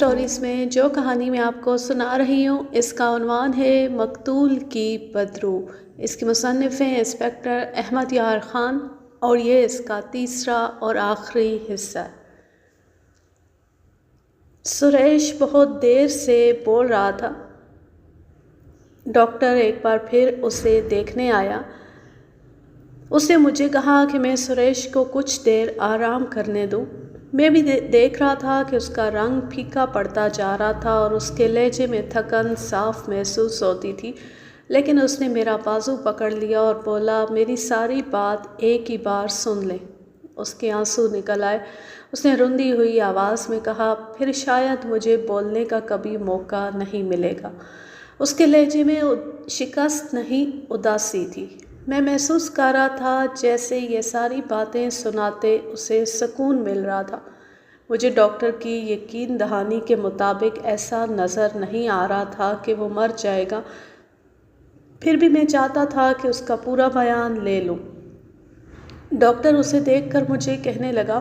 Stories میں جو کہانی میں آپ کو سنا رہی ہوں اس کا عنوان ہے مقتول کی بدرو۔ اس کے مصنف ہیں انسپکٹر احمد یار خان اور یہ اس کا تیسرا اور آخری حصہ۔ سریش بہت دیر سے بول رہا تھا۔ ڈاکٹر ایک بار پھر اسے دیکھنے آیا۔ اس نے مجھے کہا کہ میں سریش کو کچھ دیر آرام کرنے دوں۔ میں بھی دیکھ رہا تھا کہ اس کا رنگ پھیکا پڑتا جا رہا تھا اور اس کے لہجے میں تھکن صاف محسوس ہوتی تھی، لیکن اس نے میرا بازو پکڑ لیا اور بولا، میری ساری بات ایک ہی بار سن لیں۔ اس کے آنسو نکل آئے۔ اس نے رندی ہوئی آواز میں کہا، پھر شاید مجھے بولنے کا کبھی موقع نہیں ملے گا۔ اس کے لہجے میں شکست نہیں، اداسی تھی۔ میں محسوس کر رہا تھا جیسے یہ ساری باتیں سناتے اسے سکون مل رہا تھا۔ مجھے ڈاکٹر کی یقین دہانی کے مطابق ایسا نظر نہیں آ رہا تھا کہ وہ مر جائے گا، پھر بھی میں چاہتا تھا کہ اس کا پورا بیان لے لوں۔ ڈاکٹر اسے دیکھ کر مجھے کہنے لگا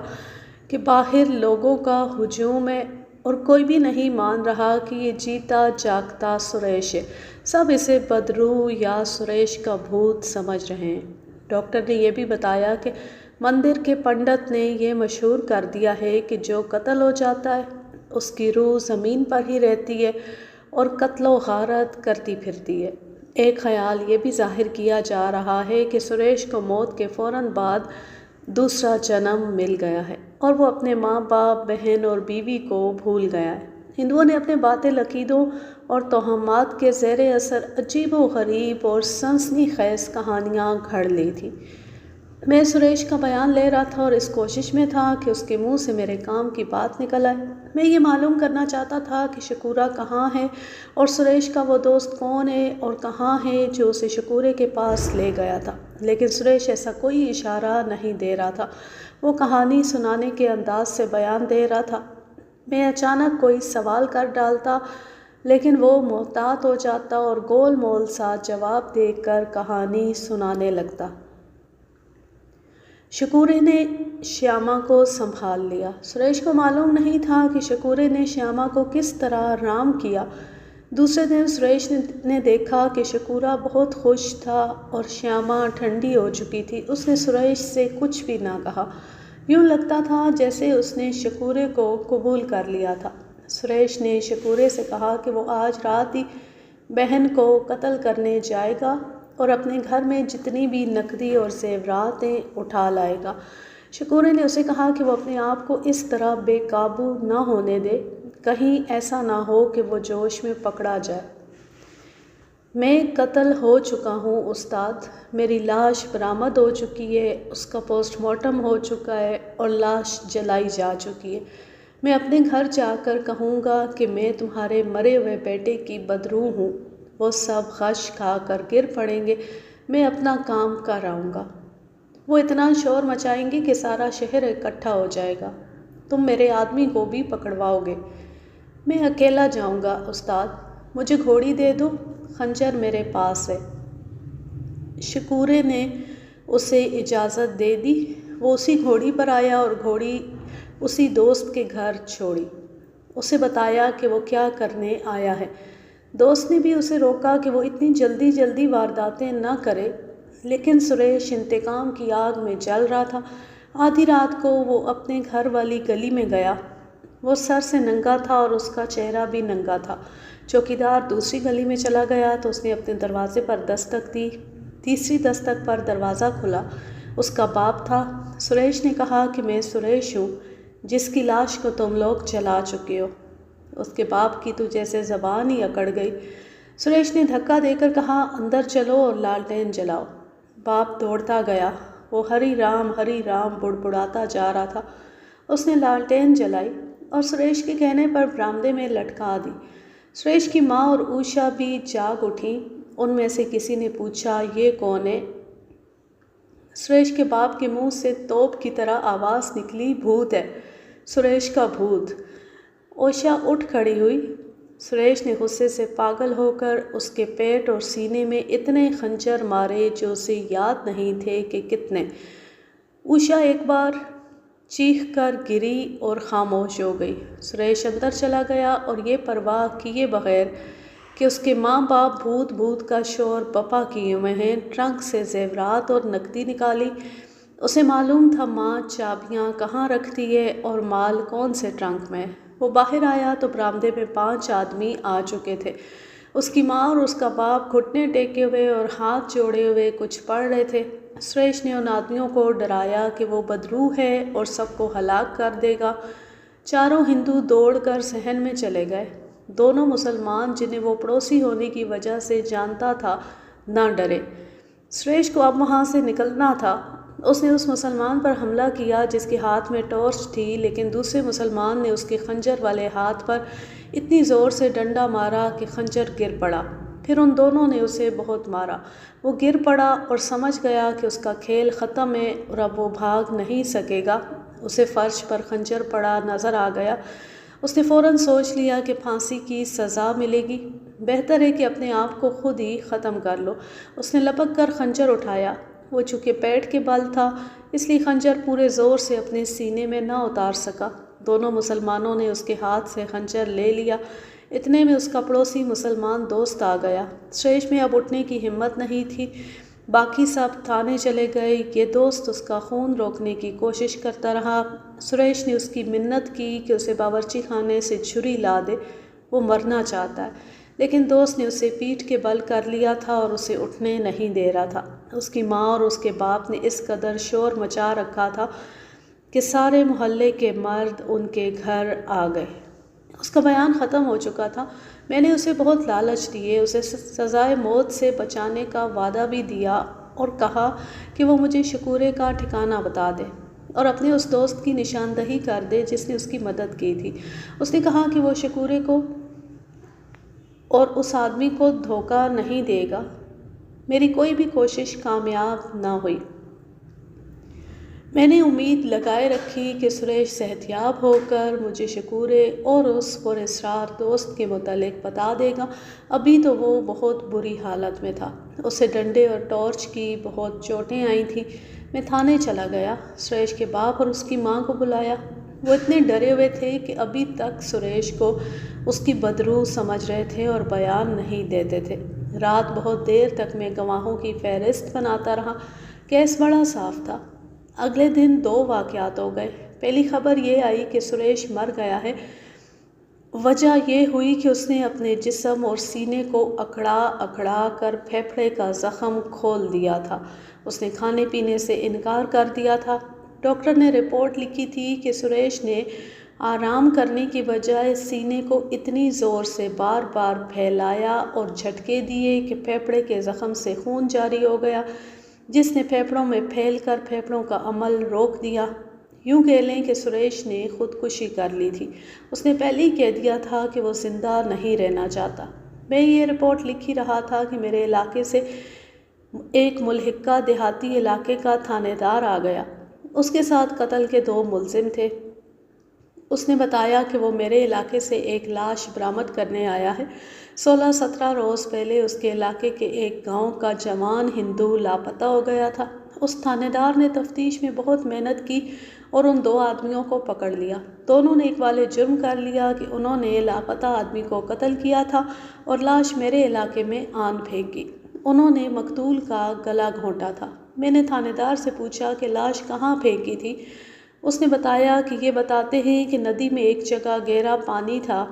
کہ باہر لوگوں کا ہجوم ہے اور کوئی بھی نہیں مان رہا کہ یہ جیتا جاگتا سریش ہے۔ سب اسے بدرو یا سریش کا بھوت سمجھ رہے ہیں۔ ڈاکٹر نے یہ بھی بتایا کہ مندر کے پنڈت نے یہ مشہور کر دیا ہے کہ جو قتل ہو جاتا ہے اس کی روح زمین پر ہی رہتی ہے اور قتل و غارت کرتی پھرتی ہے۔ ایک خیال یہ بھی ظاہر کیا جا رہا ہے کہ سریش کو موت کے فوراً بعد دوسرا جنم مل گیا ہے اور وہ اپنے ماں باپ، بہن اور بیوی کو بھول گیا ہے۔ ہندوؤں نے اپنے باطل عقیدوں اور توہمات کے زیر اثر عجیب و غریب اور سنسنی خیز کہانیاں گھڑ لی تھیں۔ میں سریش کا بیان لے رہا تھا اور اس کوشش میں تھا کہ اس کے منہ سے میرے کام کی بات نکل آئے۔ میں یہ معلوم کرنا چاہتا تھا کہ شکورہ کہاں ہے اور سریش کا وہ دوست کون ہے اور کہاں ہے جو اسے شکورے کے پاس لے گیا تھا، لیکن سریش ایسا کوئی اشارہ نہیں دے رہا تھا۔ وہ کہانی سنانے کے انداز سے بیان دے رہا تھا۔ میں اچانک کوئی سوال کر ڈالتا لیکن وہ محتاط ہو جاتا اور گول مول سا جواب دے کر کہانی سنانے لگتا۔ شکورے نے شیاما کو سنبھال لیا۔ سریش کو معلوم نہیں تھا کہ شکورے نے شیاما کو کس طرح رام کیا۔ دوسرے دن سریش نے دیکھا کہ شکورہ بہت خوش تھا اور شیاما ٹھنڈی ہو چکی تھی۔ اس نے سریش سے کچھ بھی نہ کہا، یوں لگتا تھا جیسے اس نے شکورے کو قبول کر لیا تھا۔ سریش نے شکورے سے کہا کہ وہ آج رات ہی بہن کو قتل کرنے جائے گا اور اپنے گھر میں جتنی بھی نقدی اور زیورات ہیں اٹھا لائے گا۔ شکورے نے اسے کہا کہ وہ اپنے آپ کو اس طرح بے قابو نہ ہونے دے، کہیں ایسا نہ ہو کہ وہ جوش میں پکڑا جائے۔ میں قتل ہو چکا ہوں استاد، میری لاش برآمد ہو چکی ہے، اس کا پوسٹ مارٹم ہو چکا ہے اور لاش جلائی جا چکی ہے۔ میں اپنے گھر جا کر کہوں گا کہ میں تمہارے مرے ہوئے بیٹے کی بدرو ہوں، وہ سب غش کھا کر گر پڑیں گے، میں اپنا کام کر آؤں گا۔ وہ اتنا شور مچائیں گے کہ سارا شہر اکٹھا ہو جائے گا، تم میرے آدمی کو بھی پکڑواؤ گے۔ میں اکیلا جاؤں گا استاد، مجھے گھوڑی دے دو، خنجر میرے پاس ہے۔ شکورے نے اسے اجازت دے دی۔ وہ اسی گھوڑی پر آیا اور گھوڑی اسی دوست کے گھر چھوڑی۔ اسے بتایا کہ وہ کیا کرنے آیا ہے۔ دوست نے بھی اسے روکا کہ وہ اتنی جلدی وارداتیں نہ کرے، لیکن سریش انتقام کی آگ میں جل رہا تھا۔ آدھی رات کو وہ اپنے گھر والی گلی میں گیا۔ وہ سر سے ننگا تھا اور اس کا چہرہ بھی ننگا تھا۔ چوکیدار دوسری گلی میں چلا گیا تو اس نے اپنے دروازے پر دستک دی۔ تیسری دستک پر دروازہ کھلا، اس کا باپ تھا۔ سریش نے کہا کہ میں سریش ہوں جس کی لاش کو تم لوگ جلا چکے ہو۔ اس کے باپ کی تو جیسے زبان ہی اکڑ گئی۔ سریش نے دھکا دے کر کہا، اندر چلو اور لالٹین جلاؤ۔ باپ دوڑتا گیا۔ وہ ہری رام بڑبڑاتا جا رہا تھا۔ اس نے لالٹین جلائی اور سریش کے کہنے پر برآمدے میں لٹکا دی۔ سریش کی ماں اور اوشا بھی جاگ اٹھیں۔ ان میں سے کسی نے پوچھا، یہ کون ہے؟ سریش کے باپ کے منہ سے توپ کی طرح آواز نکلی، بھوت ہے، سریش کا بھوت۔ اوشا اٹھ کھڑی ہوئی۔ سریش نے غصے سے پاگل ہو کر اس کے پیٹ اور سینے میں اتنے خنجر مارے جو اسے یاد نہیں تھے کہ کتنے۔ اوشا ایک بار چیخ کر گری اور خاموش ہو گئی۔ سریش اندر چلا گیا اور یہ پرواہ کیے بغیر کہ اس کے ماں باپ بھوت بھوت کا شور بپا کیے ہوئے ہیں، ٹرنک سے زیورات اور نقدی نکالی۔ اسے معلوم تھا ماں چابیاں کہاں رکھتی ہے اور مال کون سے ٹرنک میں۔ وہ باہر آیا تو برآمدے میں 5 آدمی آ چکے تھے۔ اس کی ماں اور اس کا باپ گھٹنے ٹیکے ہوئے اور ہاتھ جوڑے ہوئے کچھ پڑھ رہے تھے۔ سریش نے ان آدمیوں کو ڈرایا کہ وہ بدروح ہے اور سب کو ہلاک کر دے گا۔ چاروں ہندو دوڑ کر صحن میں چلے گئے۔ دونوں مسلمان جنہیں وہ پڑوسی ہونے کی وجہ سے جانتا تھا نہ ڈرے۔ سریش کو اب وہاں سے نکلنا تھا۔ اس نے اس مسلمان پر حملہ کیا جس کے ہاتھ میں ٹارچ تھی، لیکن دوسرے مسلمان نے اس کے خنجر والے ہاتھ پر اتنی زور سے ڈنڈا مارا کہ خنجر گر پڑا۔ پھر ان دونوں نے اسے بہت مارا۔ وہ گر پڑا اور سمجھ گیا کہ اس کا کھیل ختم ہے اور اب وہ بھاگ نہیں سکے گا۔ اسے فرش پر خنجر پڑا نظر آ گیا۔ اس نے فوراً سوچ لیا کہ پھانسی کی سزا ملے گی، بہتر ہے کہ اپنے آپ کو خود ہی ختم کر لو۔ اس نے لپک کر خنجر اٹھایا۔ وہ چونکہ پیٹ کے بل تھا اس لیے خنجر پورے زور سے اپنے سینے میں نہ اتار سکا۔ دونوں مسلمانوں نے اس کے ہاتھ سے خنجر لے لیا۔ اتنے میں اس کا پڑوسی مسلمان دوست آ گیا۔ سریش میں اب اٹھنے کی ہمت نہیں تھی۔ باقی سب تھانے چلے گئے۔ یہ دوست اس کا خون روکنے کی کوشش کرتا رہا۔ سریش نے اس کی منت کی کہ اسے باورچی خانے سے چھری لا دے، وہ مرنا چاہتا ہے، لیکن دوست نے اسے پیٹھ کے بل کر لیا تھا اور اسے اٹھنے نہیں دے رہا تھا۔ اس کی ماں اور اس کے باپ نے اس قدر شور مچا رکھا تھا کہ سارے محلے کے مرد ان کے گھر آ گئے۔ اس کا بیان ختم ہو چکا تھا۔ میں نے اسے بہت لالچ دیے، اسے سزائے موت سے بچانے کا وعدہ بھی دیا اور کہا کہ وہ مجھے شکورے کا ٹھکانہ بتا دے اور اپنے اس دوست کی نشاندہی کر دے جس نے اس کی مدد کی تھی۔ اس نے کہا کہ وہ شکورے کو اور اس آدمی کو دھوکہ نہیں دے گا۔ میری کوئی بھی کوشش کامیاب نہ ہوئی۔ میں نے امید لگائے رکھی کہ سریش صحت یاب ہو کر مجھے شکورے اور اس پراسرار دوست کے متعلق بتا دے گا۔ ابھی تو وہ بہت بری حالت میں تھا۔ اسے ڈنڈے اور ٹارچ کی بہت چوٹیں آئی تھیں۔ میں تھانے چلا گیا، سریش کے باپ اور اس کی ماں کو بلایا۔ وہ اتنے ڈرے ہوئے تھے کہ ابھی تک سریش کو اس کی بدروح سمجھ رہے تھے اور بیان نہیں دیتے تھے۔ رات بہت دیر تک میں گواہوں کی فہرست بناتا رہا۔ کیس بڑا صاف تھا۔ اگلے دن 2 واقعات ہو گئے۔ پہلی خبر یہ آئی کہ سریش مر گیا ہے۔ وجہ یہ ہوئی کہ اس نے اپنے جسم اور سینے کو اکڑا کر پھیپھڑے کا زخم کھول دیا تھا۔ اس نے کھانے پینے سے انکار کر دیا تھا۔ ڈاکٹر نے رپورٹ لکھی تھی کہ سریش نے آرام کرنے کی بجائے سینے کو اتنی زور سے بار بار پھیلایا اور جھٹکے دیے کہ پھیپھڑے کے زخم سے خون جاری ہو گیا، جس نے پھیپھڑوں میں پھیل کر پھیپھڑوں کا عمل روک دیا۔ یوں کہہ لیں کہ سریش نے خودکشی کر لی تھی۔ اس نے پہلے ہی کہہ دیا تھا کہ وہ زندہ نہیں رہنا چاہتا۔ میں یہ رپورٹ لکھ ہی رہا تھا کہ میرے علاقے سے ایک ملحقہ دیہاتی علاقے کا تھانے دار آ گیا۔ اس کے ساتھ قتل کے 2 ملزم تھے۔ اس نے بتایا کہ وہ میرے علاقے سے ایک لاش برآمد کرنے آیا ہے۔ 16-17 روز پہلے اس کے علاقے کے ایک گاؤں کا جوان ہندو لاپتہ ہو گیا تھا۔ اس تھانے دار نے تفتیش میں بہت محنت کی اور ان 2 آدمیوں کو پکڑ لیا۔ دونوں نے اقبال جرم کر لیا کہ انہوں نے لاپتہ آدمی کو قتل کیا تھا اور لاش میرے علاقے میں آن پھینکی۔ انہوں نے مقتول کا گلا گھونٹا تھا۔ میں نے تھانے دار سے پوچھا کہ لاش کہاں پھینکی تھی۔ اس نے بتایا کہ یہ بتاتے ہیں کہ ندی میں ایک جگہ گہرا پانی تھا،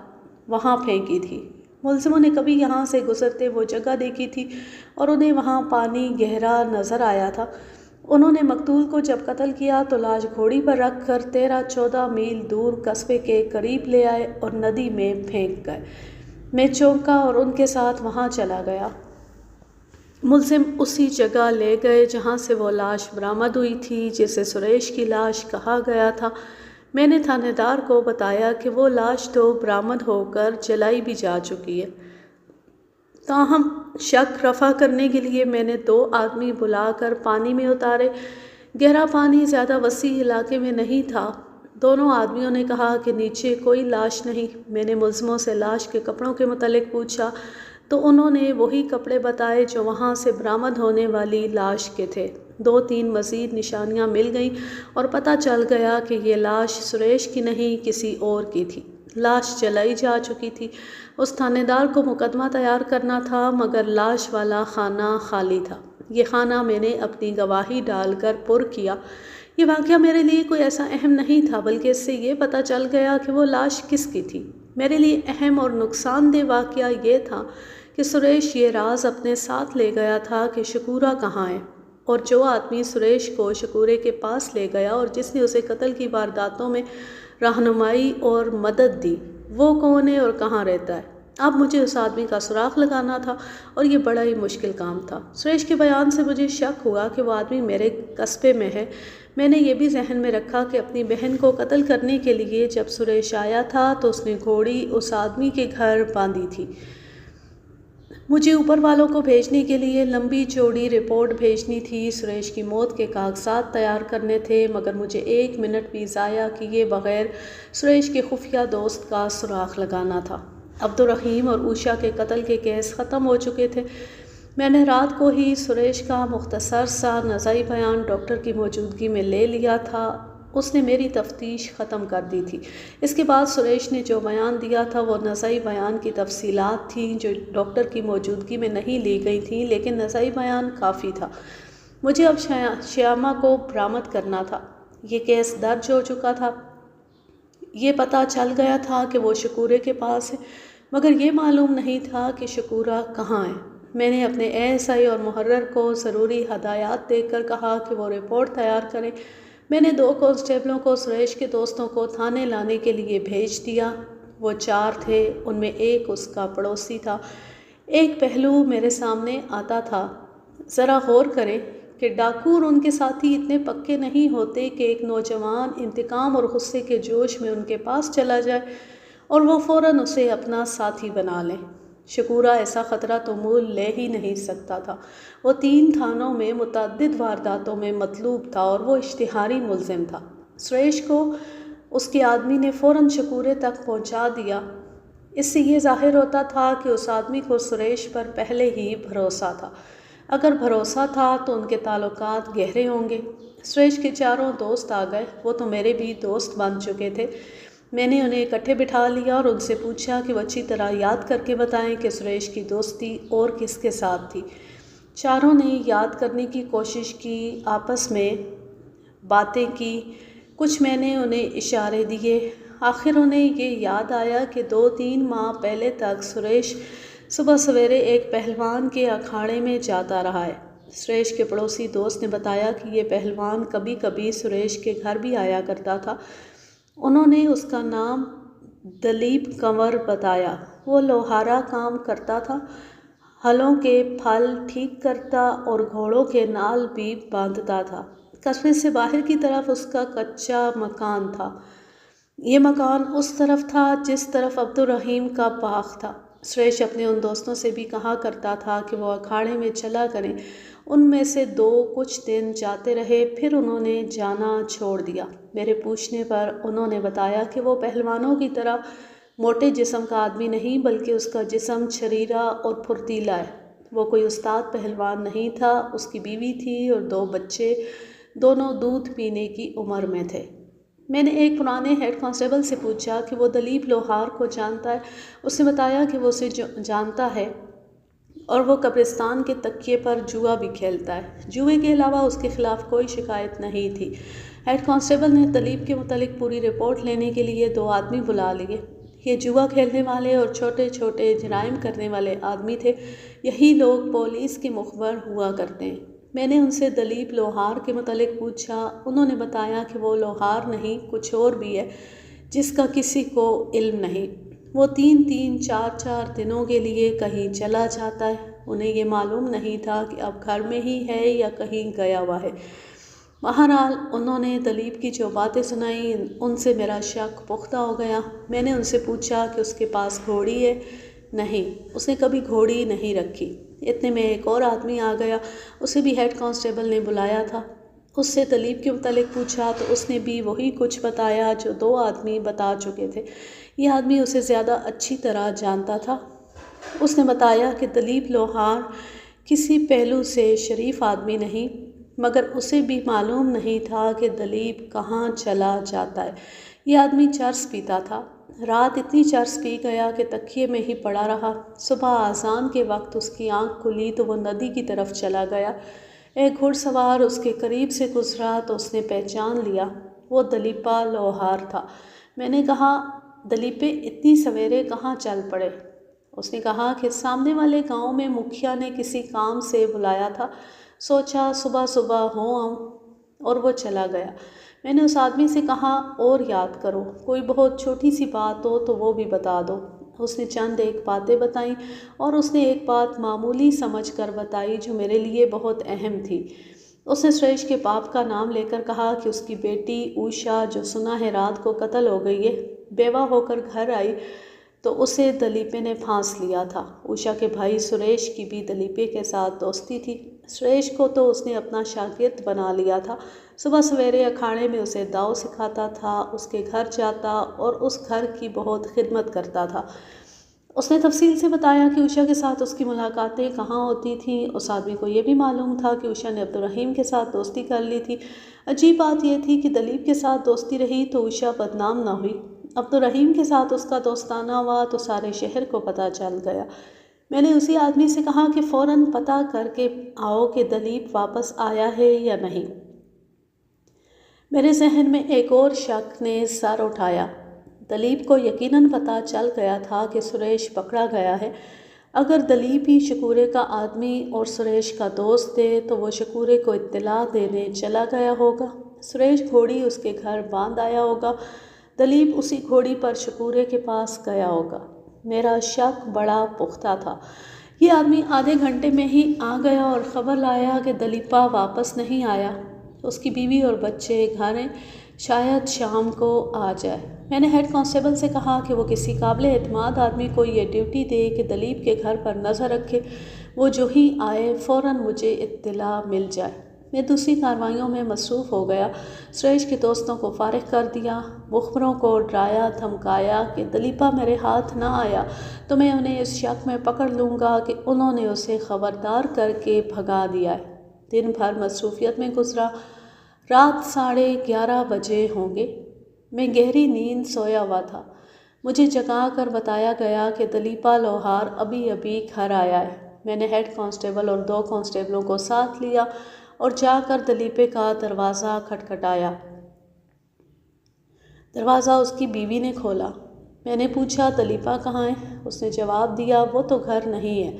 وہاں پھینکی تھی۔ ملزموں نے کبھی یہاں سے گزرتے وہ جگہ دیکھی تھی اور انہیں وہاں پانی گہرا نظر آیا تھا۔ انہوں نے مقتول کو جب قتل کیا تو لاش گھوڑی پر رکھ کر 13-14 میل دور قصبے کے قریب لے آئے اور ندی میں پھینک گئے۔ میں چونکا اور ان کے ساتھ وہاں چلا گیا۔ ملزم اسی جگہ لے گئے جہاں سے وہ لاش برآمد ہوئی تھی، جسے سریش کی لاش کہا گیا تھا۔ میں نے تھانے دار کو بتایا کہ وہ لاش تو برآمد ہو کر جلائی بھی جا چکی ہے۔ تاہم شک رفع کرنے کے لیے میں نے 2 آدمی بلا کر پانی میں اتارے۔ گہرا پانی زیادہ وسیع علاقے میں نہیں تھا۔ دونوں آدمیوں نے کہا کہ نیچے کوئی لاش نہیں۔ میں نے ملزموں سے لاش کے کپڑوں کے متعلق پوچھا۔ تو انہوں نے وہی کپڑے بتائے جو وہاں سے برآمد ہونے والی لاش کے تھے۔ 2-3 مزید نشانیاں مل گئیں اور پتہ چل گیا کہ یہ لاش سریش کی نہیں کسی اور کی تھی۔ لاش جلائی جا چکی تھی۔ اس تھانے دار کو مقدمہ تیار کرنا تھا مگر لاش والا خانہ خالی تھا۔ یہ خانہ میں نے اپنی گواہی ڈال کر پر کیا۔ یہ واقعہ میرے لیے کوئی ایسا اہم نہیں تھا بلکہ اس سے یہ پتہ چل گیا کہ وہ لاش کس کی تھی۔ میرے لیے اہم اور نقصان دہ واقعہ یہ تھا کہ سریش یہ راز اپنے ساتھ لے گیا تھا کہ شکورہ کہاں ہے، اور جو آدمی سریش کو شکورے کے پاس لے گیا اور جس نے اسے قتل کی وارداتوں میں رہنمائی اور مدد دی، وہ کون ہے اور کہاں رہتا ہے۔ اب مجھے اس آدمی کا سراغ لگانا تھا اور یہ بڑا ہی مشکل کام تھا۔ سریش کے بیان سے مجھے شک ہوا کہ وہ آدمی میرے قصبے میں ہے۔ میں نے یہ بھی ذہن میں رکھا کہ اپنی بہن کو قتل کرنے کے لیے جب سریش آیا تھا تو اس نے گھوڑی اس آدمی کے گھر باندھی تھی۔ مجھے اوپر والوں کو بھیجنے کے لیے لمبی چوڑی رپورٹ بھیجنی تھی، سریش کی موت کے کاغذات تیار کرنے تھے، مگر مجھے 1 منٹ بھی ضائع کیے بغیر سریش کے خفیہ دوست کا سراغ لگانا تھا۔ عبدالرحیم اور عوشا کے قتل کے کیس ختم ہو چکے تھے۔ میں نے رات کو ہی سریش کا مختصر سا نظری بیان ڈاکٹر کی موجودگی میں لے لیا تھا۔ اس نے میری تفتیش ختم کر دی تھی۔ اس کے بعد سریش نے جو بیان دیا تھا وہ نظری بیان کی تفصیلات تھیں جو ڈاکٹر کی موجودگی میں نہیں لی گئی تھیں، لیکن نظری بیان کافی تھا۔ مجھے اب شیامہ کو برآمد کرنا تھا۔ یہ کیس درج ہو چکا تھا۔ یہ پتہ چل گیا تھا کہ وہ شکورے کے پاس ہے، مگر یہ معلوم نہیں تھا کہ شکورہ کہاں ہے۔ میں نے اپنے ASI اور محرر کو ضروری ہدایات دے کر کہا کہ وہ رپورٹ تیار کریں۔ میں نے 2 کانسٹیبلوں کو سریش کے دوستوں کو تھانے لانے کے لیے بھیج دیا۔ وہ 4 تھے، ان میں ایک اس کا پڑوسی تھا۔ ایک پہلو میرے سامنے آتا تھا، ذرا غور کریں کہ ڈاکو اور ان کے ساتھی اتنے پکے نہیں ہوتے کہ ایک نوجوان انتقام اور غصے کے جوش میں ان کے پاس چلا جائے اور وہ فوراً اسے اپنا ساتھی بنا لیں۔ شکورہ ایسا خطرہ تو مول لے ہی نہیں سکتا تھا۔ وہ 3 تھانوں میں متعدد وارداتوں میں مطلوب تھا اور وہ اشتہاری ملزم تھا۔ سریش کو اس کے آدمی نے فوراً شکورے تک پہنچا دیا۔ اس سے یہ ظاہر ہوتا تھا کہ اس آدمی کو سریش پر پہلے ہی بھروسہ تھا۔ اگر بھروسہ تھا تو ان کے تعلقات گہرے ہوں گے۔ سریش کے 4 دوست آ گئے، وہ تو میرے بھی دوست بن چکے تھے۔ میں نے انہیں اکٹھے بٹھا لیا اور ان سے پوچھا کہ وہ اچھی طرح یاد کر کے بتائیں کہ سریش کی دوستی اور کس کے ساتھ تھی۔ 4 نے یاد کرنے کی کوشش کی، آپس میں باتیں کی، کچھ میں نے انہیں اشارے دیے۔ آخر انہیں یہ یاد آیا کہ 2-3 ماہ پہلے تک سریش صبح سویرے ایک پہلوان کے اکھاڑے میں جاتا رہا ہے۔ سریش کے پڑوسی دوست نے بتایا کہ یہ پہلوان کبھی کبھی سریش کے گھر بھی آیا کرتا تھا۔ انہوں نے اس کا نام دلیپ کنور بتایا۔ وہ لوہارا کام کرتا تھا، ہلوں کے پھل ٹھیک کرتا اور گھوڑوں کے نال بھی باندھتا تھا۔ قصبے سے باہر کی طرف اس کا کچا مکان تھا۔ یہ مکان اس طرف تھا جس طرف عبدالرحیم کا باغ تھا۔ سریش اپنے ان دوستوں سے بھی کہا کرتا تھا کہ وہ اکھاڑے میں چلا کریں۔ ان میں سے 2 کچھ دن جاتے رہے، پھر انہوں نے جانا چھوڑ دیا۔ میرے پوچھنے پر انہوں نے بتایا کہ وہ پہلوانوں کی طرح موٹے جسم کا آدمی نہیں بلکہ اس کا جسم چھریرا اور پھرتیلا ہے۔ وہ کوئی استاد پہلوان نہیں تھا۔ اس کی بیوی تھی اور 2 بچے، دونوں دودھ پینے کی عمر میں تھے۔ میں نے ایک پرانے ہیڈ کانسٹیبل سے پوچھا کہ وہ دلیپ لوہار کو جانتا ہے۔ اس نے بتایا کہ وہ اسے جانتا ہے اور وہ قبرستان کے تکیے پر جوا بھی کھیلتا ہے۔ جوئے کے علاوہ اس کے خلاف کوئی شکایت نہیں تھی۔ ہیڈ کانسٹیبل نے دلیپ کے متعلق پوری رپورٹ لینے کے لیے 2 آدمی بلا لیے۔ یہ جوا کھیلنے والے اور چھوٹے چھوٹے جرائم کرنے والے آدمی تھے۔ یہی لوگ پولیس کے مخبر ہوا کرتے ہیں۔ میں نے ان سے دلیپ لوہار کے متعلق پوچھا۔ انہوں نے بتایا کہ وہ لوہار نہیں، کچھ اور بھی ہے جس کا کسی کو علم نہیں۔ وہ 3-3 4-4 دنوں کے لیے کہیں چلا جاتا ہے۔ انہیں یہ معلوم نہیں تھا کہ اب گھر میں ہی ہے یا کہیں گیا ہوا ہے۔ بہرحال انہوں نے دلیپ کی جو باتیں سنائیں ان سے میرا شک پختہ ہو گیا۔ میں نے ان سے پوچھا کہ اس کے پاس گھوڑی ہے؟ نہیں، اس نے کبھی گھوڑی نہیں رکھی۔ اتنے میں ایک اور آدمی آ گیا، اسے بھی ہیڈ کانسٹیبل نے بلایا تھا۔ اس سے دلیپ کے متعلق پوچھا تو اس نے بھی وہی کچھ بتایا جو 2 آدمی بتا چکے تھے۔ یہ آدمی اسے زیادہ اچھی طرح جانتا تھا۔ اس نے بتایا کہ دلیپ لوہار کسی پہلو سے شریف آدمی نہیں، مگر اسے بھی معلوم نہیں تھا کہ دلیپ کہاں چلا جاتا ہے۔ یہ آدمی چرس پیتا تھا۔ رات اتنی چرس پی گیا کہ تکیے میں ہی پڑا رہا۔ صبح اذان کے وقت اس کی آنکھ کھلی تو وہ ندی کی طرف چلا گیا۔ ایک گھڑ سوار اس کے قریب سے گزرا تو اس نے پہچان لیا، وہ دلیپا لوہار تھا۔ میں نے کہا، دلیپے اتنی سویرے کہاں چل پڑے؟ اس نے کہا کہ سامنے والے گاؤں میں مکھیا نے کسی کام سے بلایا تھا، سوچا صبح صبح ہو آؤں، اور وہ چلا گیا۔ میں نے اس آدمی سے کہا، اور یاد کرو، کوئی بہت چھوٹی سی بات ہو تو وہ بھی بتا دو۔ اس نے چند ایک باتیں بتائیں، اور اس نے ایک بات معمولی سمجھ کر بتائی جو میرے لیے بہت اہم تھی۔ اس نے سریش کے باپ کا نام لے کر کہا کہ اس کی بیٹی اوشا، جو سنا ہے رات کو قتل ہو گئی ہے، بیوہ ہو کر گھر آئی تو اسے دلیپے نے پھانس لیا تھا۔ اوشا کے بھائی سریش کی بھی دلیپے کے ساتھ دوستی تھی۔ سریش کو تو اس نے اپنا شاگرد بنا لیا تھا۔ صبح سویرے اکھاڑے میں اسے داؤ سکھاتا تھا، اس کے گھر جاتا اور اس گھر کی بہت خدمت کرتا تھا۔ اس نے تفصیل سے بتایا کہ اوشا کے ساتھ اس کی ملاقاتیں کہاں ہوتی تھیں۔ اس آدمی کو یہ بھی معلوم تھا کہ اوشا نے عبدالرحیم کے ساتھ دوستی کر لی تھی۔ عجیب بات یہ تھی کہ دلیپ کے ساتھ دوستی رہی تو اوشا بدنام نہ ہوئی، عبدالرحیم کے ساتھ اس کا دوستانہ ہوا تو سارے شہر کو پتہ چل گیا۔ میں نے اسی آدمی سے کہا کہ فوراً پتہ کر کے آؤ کہ دلیپ واپس آیا ہے یا نہیں۔ میرے ذہن میں ایک اور شک نے سر اٹھایا۔ دلیپ کو یقیناً پتہ چل گیا تھا کہ سریش پکڑا گیا ہے۔ اگر دلیپ ہی شکورے کا آدمی اور سریش کا دوست ہے تو وہ شکورے کو اطلاع دینے چلا گیا ہوگا۔ سریش گھوڑی اس کے گھر باندھ آیا ہوگا، دلیپ اسی گھوڑی پر شکورے کے پاس گیا ہوگا۔ میرا شک بڑا پختہ تھا۔ یہ آدمی آدھے گھنٹے میں ہی آ گیا اور خبر لایا کہ دلیپا واپس نہیں آیا، اس کی بیوی اور بچے گھر ہیں، شاید شام کو آ جائے۔ میں نے ہیڈ کانسٹیبل سے کہا کہ وہ کسی قابل اعتماد آدمی کو یہ ڈیوٹی دے کہ دلیپ کے گھر پر نظر رکھے، وہ جو ہی آئے فوراً مجھے اطلاع مل جائے۔ میں دوسری کارروائیوں میں مصروف ہو گیا۔ سریش کے دوستوں کو فارغ کر دیا، مخبروں کو ڈرایا دھمکایا کہ دلیپا میرے ہاتھ نہ آیا تو میں انہیں اس شک میں پکڑ لوں گا کہ انہوں نے اسے خبردار کر کے بھگا دیا ہے۔ دن بھر مصروفیت میں گزرا۔ رات 11:30 بجے ہوں گے۔ میں گہری نیند سویا ہوا تھا۔ مجھے جگا کر بتایا گیا کہ دلیپا لوہار ابھی ابھی گھر آیا ہے۔ میں نے ہیڈ کانسٹیبل اور 2 کانسٹیبلوں کو ساتھ لیا اور جا کر دلیپے کا دروازہ کھٹکھٹایا۔ دروازہ اس کی بیوی نے کھولا۔ میں نے پوچھا، دلیپا کہاں ہے؟ اس نے جواب دیا، وہ تو گھر نہیں ہے۔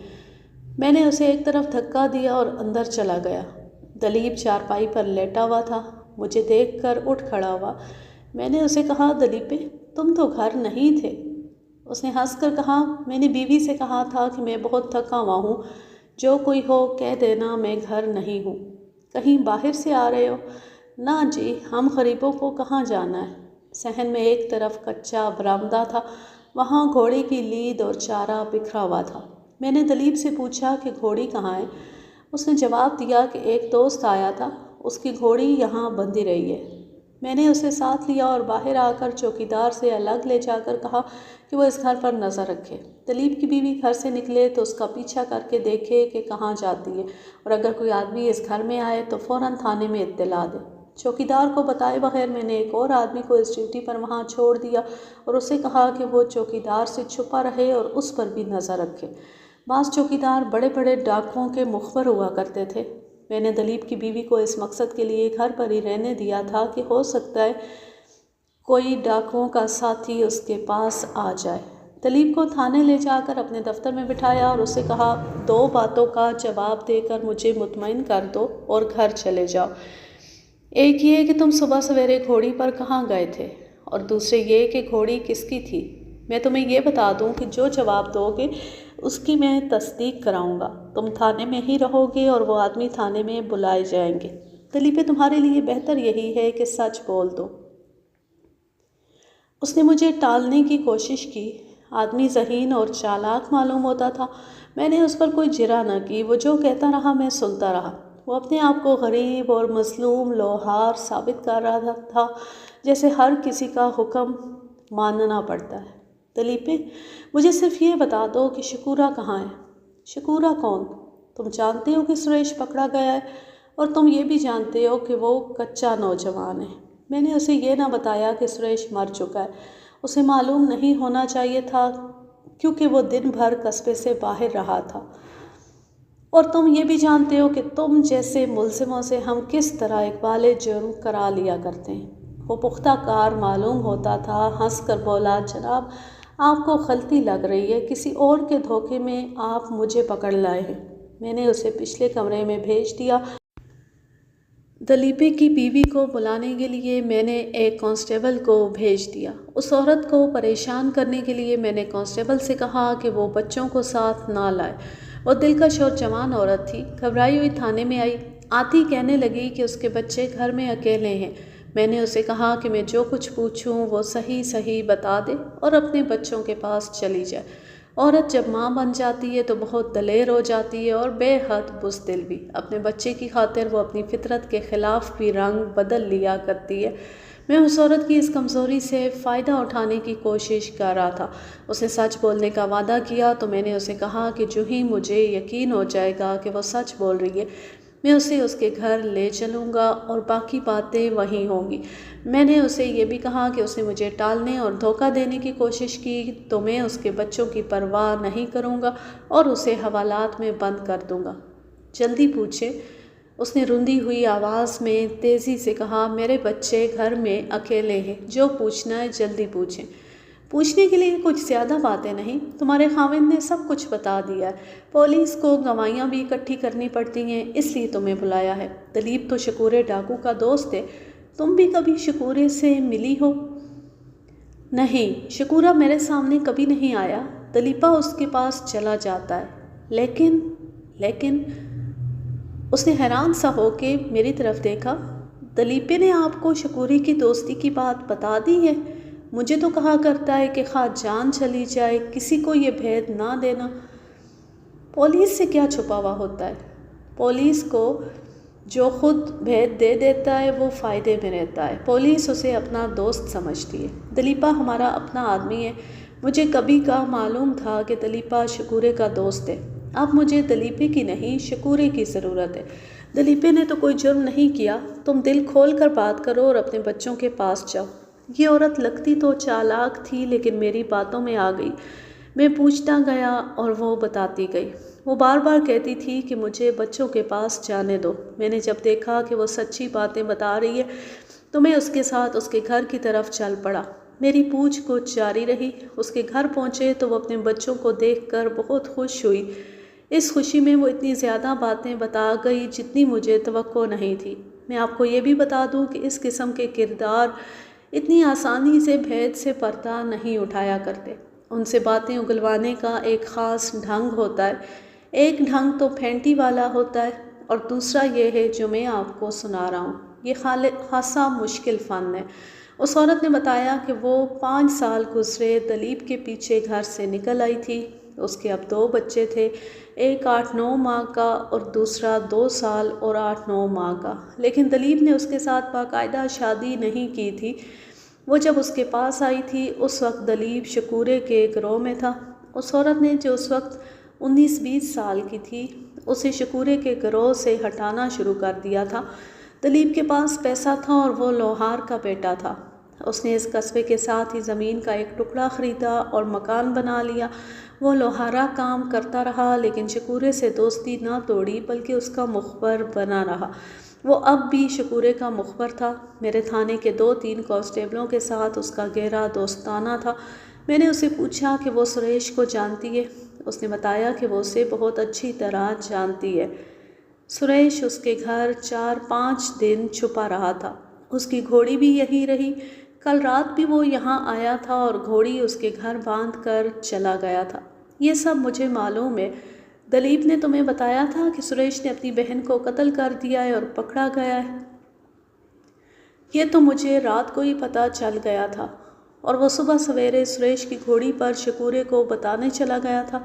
میں نے اسے ایک طرف دھکا دیا اور اندر چلا گیا۔ دلیپ چارپائی پر لیٹا ہوا تھا، مجھے دیکھ کر اٹھ کھڑا ہوا۔ میں نے اسے کہا، دلیپے تم تو گھر نہیں تھے۔ اس نے ہنس کر کہا، میں نے بیوی سے کہا تھا کہ میں بہت تھکا ہوا ہوں، جو کوئی ہو کہہ دینا میں گھر نہیں ہوں۔ کہیں باہر سے آ رہے ہو؟ نہ جی، ہم غریبوں کو کہاں جانا ہے۔ صحن میں ایک طرف کچا برآمدہ تھا، وہاں گھوڑے کی لید اور چارہ بکھرا ہوا تھا۔ میں نے دلیپ سے پوچھا کہ گھوڑی کہاں ہے؟ اس نے جواب دیا کہ ایک دوست آیا تھا، اس کی گھوڑی یہاں بندھی رہی ہے۔ میں نے اسے ساتھ لیا اور باہر آ کر چوکیدار سے الگ لے جا کر کہا کہ وہ اس گھر پر نظر رکھے۔ دلیپ کی بیوی گھر سے نکلے تو اس کا پیچھا کر کے دیکھے کہ کہاں جاتی ہے، اور اگر کوئی آدمی اس گھر میں آئے تو فوراً تھانے میں اطلاع دے۔ چوکیدار کو بتائے بغیر میں نے ایک اور آدمی کو اس ڈیوٹی پر وہاں چھوڑ دیا اور اسے کہا کہ وہ چوکیدار سے چھپا رہے اور اس پر بھی نظر رکھے۔ بعض چوکیدار بڑے بڑے ڈاکوؤں کے مخبر ہوا کرتے تھے۔ میں نے دلیپ کی بیوی کو اس مقصد کے لیے گھر پر ہی رہنے دیا تھا کہ ہو سکتا ہے کوئی ڈاکوؤں کا ساتھی اس کے پاس آ جائے۔ دلیپ کو تھانے لے جا کر اپنے دفتر میں بٹھایا اور اسے کہا، 2 باتوں کا جواب دے کر مجھے مطمئن کر دو اور گھر چلے جاؤ۔ ایک یہ کہ تم صبح سویرے گھوڑی پر کہاں گئے تھے، اور دوسرے یہ کہ گھوڑی کس کی تھی۔ میں تمہیں یہ بتا دوں کہ جو جواب دو گے اس کی میں تصدیق کراؤں گا۔ تم تھانے میں ہی رہو گے اور وہ آدمی تھانے میں بلائے جائیں گے۔ دلیپے تمہارے لیے بہتر یہی ہے کہ سچ بول دو۔ اس نے مجھے ٹالنے کی کوشش کی۔ آدمی ذہین اور چالاک معلوم ہوتا تھا۔ میں نے اس پر کوئی جرح نہ کی، وہ جو کہتا رہا میں سنتا رہا۔ وہ اپنے آپ کو غریب اور مظلوم لوہار ثابت کر رہا تھا، جیسے ہر کسی کا حکم ماننا پڑتا ہے۔ دلیپے، مجھے صرف یہ بتا دو کہ شکورہ کہاں ہے؟ شکورہ کون؟ تم جانتے ہو کہ سریش پکڑا گیا ہے اور تم یہ بھی جانتے ہو کہ وہ کچا نوجوان ہے۔ میں نے اسے یہ نہ بتایا کہ سریش مر چکا ہے، اسے معلوم نہیں ہونا چاہیے تھا کیونکہ وہ دن بھر قصبے سے باہر رہا تھا۔ اور تم یہ بھی جانتے ہو کہ تم جیسے ملزموں سے ہم کس طرح اقبال جرم کرا لیا کرتے ہیں۔ وہ پختہ کار معلوم ہوتا تھا، ہنس کر بولا، جناب آپ کو غلطی لگ رہی ہے، کسی اور کے دھوکے میں آپ مجھے پکڑ لائے ہیں۔ میں نے اسے پچھلے کمرے میں بھیج دیا۔ دلیپے کی بیوی کو بلانے کے لیے میں نے ایک کانسٹیبل کو بھیج دیا۔ اس عورت کو پریشان کرنے کے لیے میں نے کانسٹیبل سے کہا کہ وہ بچوں کو ساتھ نہ لائے۔ وہ دلکش اور جوان عورت تھی، گھبرائی ہوئی تھانے میں آئی، آتی کہنے لگی کہ اس کے بچے گھر میں اکیلے ہیں۔ میں نے اسے کہا کہ میں جو کچھ پوچھوں وہ صحیح بتا دے اور اپنے بچوں کے پاس چلی جائے۔ عورت جب ماں بن جاتی ہے تو بہت دلیر ہو جاتی ہے اور بے حد بزدل بھی۔ اپنے بچے کی خاطر وہ اپنی فطرت کے خلاف بھی رنگ بدل لیا کرتی ہے۔ میں اس عورت کی اس کمزوری سے فائدہ اٹھانے کی کوشش کر رہا تھا۔ اسے سچ بولنے کا وعدہ کیا تو میں نے اسے کہا کہ جو ہی مجھے یقین ہو جائے گا کہ وہ سچ بول رہی ہے، میں اسے اس کے گھر لے چلوں گا اور باقی باتیں وہیں ہوں گی۔ میں نے اسے یہ بھی کہا کہ اس نے مجھے ٹالنے اور دھوکہ دینے کی کوشش کی تو میں اس کے بچوں کی پرواہ نہیں کروں گا اور اسے حوالات میں بند کر دوں گا۔ جلدی پوچھیں، اس نے روندی ہوئی آواز میں تیزی سے کہا، میرے بچے گھر میں اکیلے ہیں، جو پوچھنا ہے جلدی پوچھیں۔ پوچھنے کے لیے کچھ زیادہ باتیں نہیں، تمہارے خاوند نے سب کچھ بتا دیا ہے، پولیس کو گواہیاں بھی اکٹھی کرنی پڑتی ہیں، اس لیے تمہیں بلایا ہے۔ دلیپ تو شکورے ڈاکو کا دوست ہے، تم بھی کبھی شکورے سے ملی ہو؟ نہیں، شکورہ میرے سامنے کبھی نہیں آیا، دلیپا اس کے پاس چلا جاتا ہے۔ لیکن اس نے حیران سا ہو کے میری طرف دیکھا۔ دلیپے نے آپ کو شکورے کی دوستی کی بات بتا دی ہے؟ مجھے تو کہا کرتا ہے کہ خواہ جان چلی جائے کسی کو یہ بھید نہ دینا۔ پولیس سے کیا چھپا ہوا ہوتا ہے؟ پولیس کو جو خود بھید دے دیتا ہے وہ فائدے میں رہتا ہے، پولیس اسے اپنا دوست سمجھتی ہے۔ دلیپا ہمارا اپنا آدمی ہے، مجھے کبھی کا معلوم تھا کہ دلیپا شکورے کا دوست ہے۔ اب مجھے دلیپے کی نہیں شکورے کی ضرورت ہے۔ دلیپے نے تو کوئی جرم نہیں کیا، تم دل کھول کر بات کرو اور اپنے بچوں کے پاس جاؤ۔ یہ عورت لگتی تو چالاک تھی لیکن میری باتوں میں آ گئی۔ میں پوچھتا گیا اور وہ بتاتی گئی۔ وہ بار بار کہتی تھی کہ مجھے بچوں کے پاس جانے دو۔ میں نے جب دیکھا کہ وہ سچی باتیں بتا رہی ہے تو میں اس کے ساتھ اس کے گھر کی طرف چل پڑا۔ میری پوچھ گچھ جاری رہی۔ اس کے گھر پہنچے تو وہ اپنے بچوں کو دیکھ کر بہت خوش ہوئی۔ اس خوشی میں وہ اتنی زیادہ باتیں بتا گئی جتنی مجھے توقع نہیں تھی۔ میں آپ کو یہ بھی بتا دوں کہ اس قسم کے کردار اتنی آسانی سے بھید سے پردہ نہیں اٹھایا کرتے، ان سے باتیں اگلوانے کا ایک خاص ڈھنگ ہوتا ہے۔ ایک ڈھنگ تو پھینٹی والا ہوتا ہے اور دوسرا یہ ہے جو میں آپ کو سنا رہا ہوں، یہ خاصا مشکل فن ہے۔ اس عورت نے بتایا کہ وہ 5 سال گزرے دلیپ کے پیچھے گھر سے نکل آئی تھی۔ اس کے اب 2 بچے تھے، ایک 8-9 ماہ کا اور دوسرا 2 سال اور 8-9 ماہ کا، لیکن دلیپ نے اس کے ساتھ باقاعدہ شادی نہیں کی تھی۔ وہ جب اس کے پاس آئی تھی اس وقت دلیپ شکورے کے گروہ میں تھا۔ اس عورت نے جو اس وقت 19-20 سال کی تھی اسے شکورے کے گروہ سے ہٹانا شروع کر دیا تھا۔ دلیپ کے پاس پیسہ تھا اور وہ لوہار کا بیٹا تھا۔ اس نے اس قصبے کے ساتھ ہی زمین کا ایک ٹکڑا خریدا اور مکان بنا لیا۔ وہ لوہارا کام کرتا رہا لیکن شکورے سے دوستی نہ توڑی بلکہ اس کا مخبر بنا رہا۔ وہ اب بھی شکورے کا مخبر تھا۔ میرے تھانے کے 2-3 کانسٹیبلوں کے ساتھ اس کا گہرا دوستانہ تھا۔ میں نے اسے پوچھا کہ وہ سریش کو جانتی ہے؟ اس نے بتایا کہ وہ اسے بہت اچھی طرح جانتی ہے۔ سریش اس کے گھر 4-5 دن چھپا رہا تھا، اس کی گھوڑی بھی یہی رہی۔ کل رات بھی وہ یہاں آیا تھا اور گھوڑی اس کے گھر باندھ کر چلا گیا تھا۔ یہ سب مجھے معلوم ہے۔ دلیپ نے تمہیں بتایا تھا کہ سریش نے اپنی بہن کو قتل کر دیا ہے اور پکڑا گیا ہے؟ یہ تو مجھے رات کو ہی پتہ چل گیا تھا۔ اور وہ صبح سویرے سریش کی گھوڑی پر شکورے کو بتانے چلا گیا تھا؟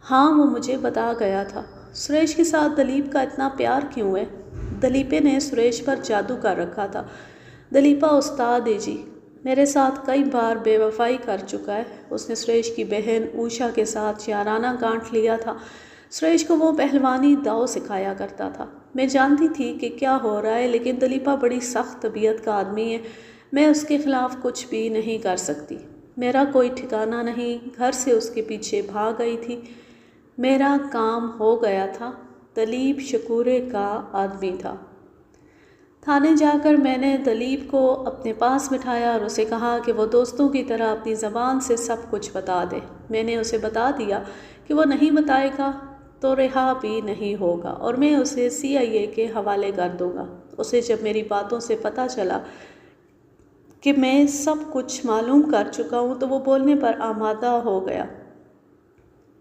ہاں، وہ مجھے بتا گیا تھا۔ سریش کے ساتھ دلیپ کا اتنا پیار کیوں ہے؟ دلیپے نے سریش پر جادو کر رکھا تھا۔ دلیپا استاد ہے جی، میرے ساتھ کئی بار بے وفائی کر چکا ہے۔ اس نے سریش کی بہن اوشا کے ساتھ یارانہ گانٹھ لیا تھا۔ سریش کو وہ پہلوانی داؤ سکھایا کرتا تھا۔ میں جانتی تھی کہ کیا ہو رہا ہے، لیکن دلیپا بڑی سخت طبیعت کا آدمی ہے، میں اس کے خلاف کچھ بھی نہیں کر سکتی۔ میرا کوئی ٹھکانہ نہیں، گھر سے اس کے پیچھے بھاگ گئی تھی۔ میرا کام ہو گیا تھا۔ دلیپ شکورے کا آدمی تھا۔ تھانے جا کر میں نے دلیپ کو اپنے پاس بٹھایا اور اسے کہا کہ وہ دوستوں کی طرح اپنی زبان سے سب کچھ بتا دے۔ میں نے اسے بتا دیا کہ وہ نہیں بتائے گا تو رہا بھی نہیں ہوگا اور میں اسے CIA کے حوالے کر دوں گا۔ اسے جب میری باتوں سے پتہ چلا کہ میں سب کچھ معلوم کر چکا ہوں تو وہ بولنے پر آمادہ ہو گیا۔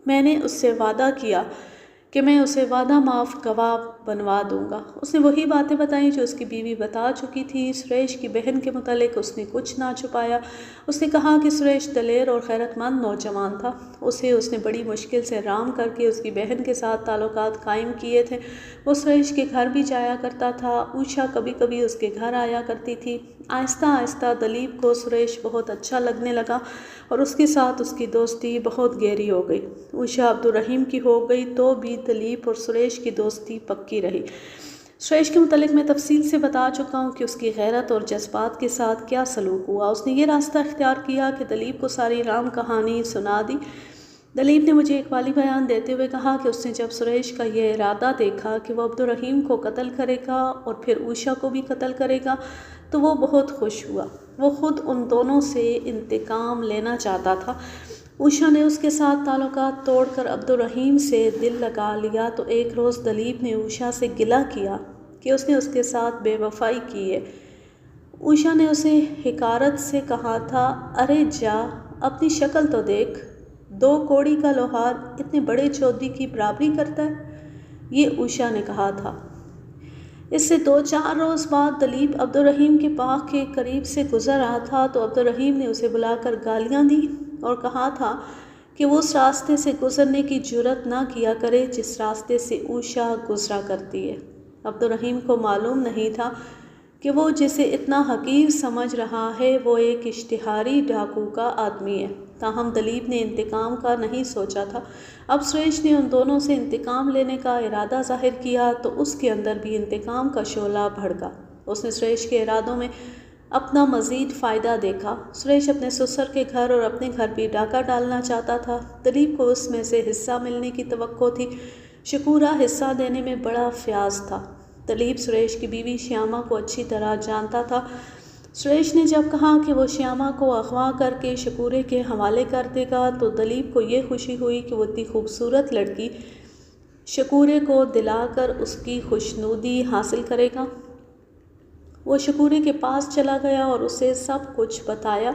میں نے اس سے وعدہ کیا کہ میں اسے وعدہ معاف گواہ بنوا دوں گا۔ اس نے وہی باتیں بتائیں جو اس کی بیوی بتا چکی تھی۔ سریش کی بہن کے متعلق اس نے کچھ نہ چھپایا۔ اس نے کہا کہ سریش دلیر اور غیرت مند نوجوان تھا۔ اس نے بڑی مشکل سے رام کر کے اس کی بہن کے ساتھ تعلقات قائم کیے تھے۔ وہ سریش کے گھر بھی جایا کرتا تھا۔ اوشا کبھی کبھی اس کے گھر آیا کرتی تھی۔ آہستہ آہستہ دلیپ کو سریش بہت اچھا لگنے لگا اور اس کے ساتھ اس کی دوستی بہت گہری ہو گئی۔ اوشا عبدالرحیم کی ہو گئی تو بھی دلیپ اور سریش کی دوستی پکی رہی۔ سریش کے متعلق میں تفصیل سے بتا چکا ہوں کہ اس کی غیرت اور جذبات کے ساتھ کیا سلوک ہوا۔ اس نے یہ راستہ اختیار کیا کہ دلیپ کو ساری رام کہانی سنا دی۔ دلیپ نے مجھے اقبالی بیان دیتے ہوئے کہا کہ اس نے جب سریش کا یہ ارادہ دیکھا کہ وہ عبدالرحیم کو قتل کرے گا اور پھر اوشا کو بھی قتل کرے گا تو وہ بہت خوش ہوا۔ وہ خود ان دونوں سے انتقام لینا چاہتا تھا۔ اوشا نے اس کے ساتھ تعلقات توڑ کر عبدالرحیم سے دل لگا لیا تو ایک روز دلیپ نے اوشا سے گلہ کیا کہ اس نے اس کے ساتھ بے وفائی کی ہے۔ اوشا نے اسے حقارت سے کہا تھا، ارے جا اپنی شکل تو دیکھ، 2 کوڑی کا لوہار اتنے بڑے چودھری کی برابری کرتا ہے، یہ اوشا نے کہا تھا۔ اس سے 2-4 روز بعد دلیپ عبدالرحیم کے باغ کے قریب سے گزر رہا تھا تو عبدالرحیم نے اسے بلا کر گالیاں دی اور کہا تھا کہ وہ اس راستے سے گزرنے کی جرات نہ کیا کرے جس راستے سے اوشا گزرا کرتی ہے۔ عبدالرحیم کو معلوم نہیں تھا کہ وہ جسے اتنا حقیر سمجھ رہا ہے وہ ایک اشتہاری ڈاکو کا آدمی ہے۔ تاہم دلیپ نے انتقام کا نہیں سوچا تھا۔ اب سریش نے ان دونوں سے انتقام لینے کا ارادہ ظاہر کیا تو اس کے اندر بھی انتقام کا شعلہ بھڑکا۔ اس نے سریش کے ارادوں میں اپنا مزید فائدہ دیکھا۔ سریش اپنے سسر کے گھر اور اپنے گھر بھی ڈاکہ ڈالنا چاہتا تھا۔ دلیپ کو اس میں سے حصہ ملنے کی توقع تھی۔ شکورہ حصہ دینے میں بڑا فیاض تھا۔ دلیپ سریش کی بیوی شیاما کو اچھی طرح جانتا تھا۔ سریش نے جب کہا کہ وہ شیاما کو اغوا کر کے شکورے کے حوالے کر دے گا تو دلیپ کو یہ خوشی ہوئی کہ وہ اتنی خوبصورت لڑکی شکورے کو دلا کر اس کی خوشنودی حاصل کرے گا۔ وہ شکورے کے پاس چلا گیا اور اسے سب کچھ بتایا